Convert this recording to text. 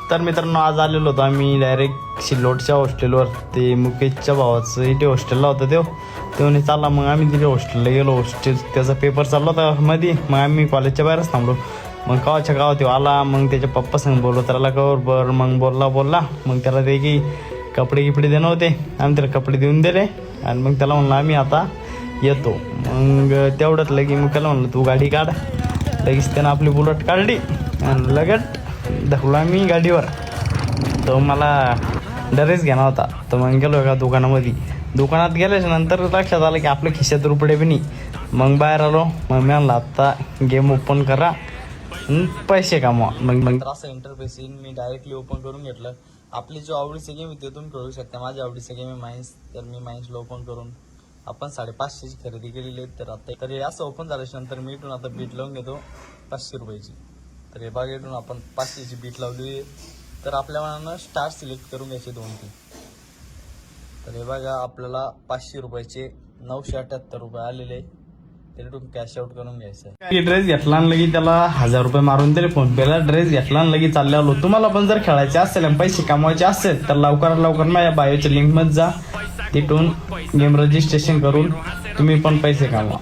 तर मित्रांनो आज आलेलो होतो आम्ही डायरेक्ट सिल्लोडच्या हॉस्टेलवर. ते मुकेशच्या भावाचं इथे हॉस्टेलला होतं ते म्हणे चालला. मग आम्ही तिथे हॉस्टेलला गेलो. हॉस्टेल त्याचा पेपर चालला होता मध्ये. मग आम्ही कॉलेजच्या बाहेरच थांबलो. मग गावाच्या गावात आला. मग त्याच्या पप्पा संग बोललो त्याला कवर बर. मग बोलला मग त्याला ते की कपडे गिपडे देणं होते. आम्ही त्याला कपडे देऊन दिले आणि मग त्याला म्हणलं आम्ही आता येतो. मग तेवढंच लगे मग त्याला म्हणलं तू गाडी काढ. लगेच त्यानं आपली बुलेट काढली आणि लगेच धकलो आम्ही गाडीवर. तो मला ड्रेस घेणार होता. तर मग गेलो एका दुकानामध्ये. दुकानात गेल्याच्या नंतर लक्षात आलं की आपल्या खिशात रुपये बी नाही. मग बाहेर आलो. मग मी म्हणलं आत्ता गेम ओपन करा पैसे कमवा. मग असं इंटरफेस येईन. मी डायरेक्टली ओपन करून घेतलं. आपली जो आवडीचा गेम आहे ते तुम्ही खेळू शकता. माझ्या आवडीचा गेम आहे माइन्स. तर मी माइन्सला ओपन करून आपण 550ची खरेदी केलेली आहे. तर आता तरी असं ओपन झाल्याच्या नंतर मी इथून आता बीट लावून घेतो 500 रुपयाची. तर हे बाग इथून आपण 500ची बीट लावली आहे. तर आपल्या मनानं स्टार सिलेक्ट करून घ्यायचे 2-3. तर हे बघा आपल्याला 500 रुपयाचे 978 रुपये आलेले. त्यातून कॅश आउट करून घ्यायचं. ड्रेस घेतला आणि लगी त्याला 1000 रुपये मारून दिले फोन पेला. ड्रेस घेतला आणि लगी चालले आलो. तुम्हाला पण जर खेळायचे असेल आणि पैसे कमवायचे असेल तर लवकरात लवकर माझ्या बायोच्या लिंकमध्ये जा. तिथून गेम रजिस्ट्रेशन करून तुम्ही पण पैसे कमवा.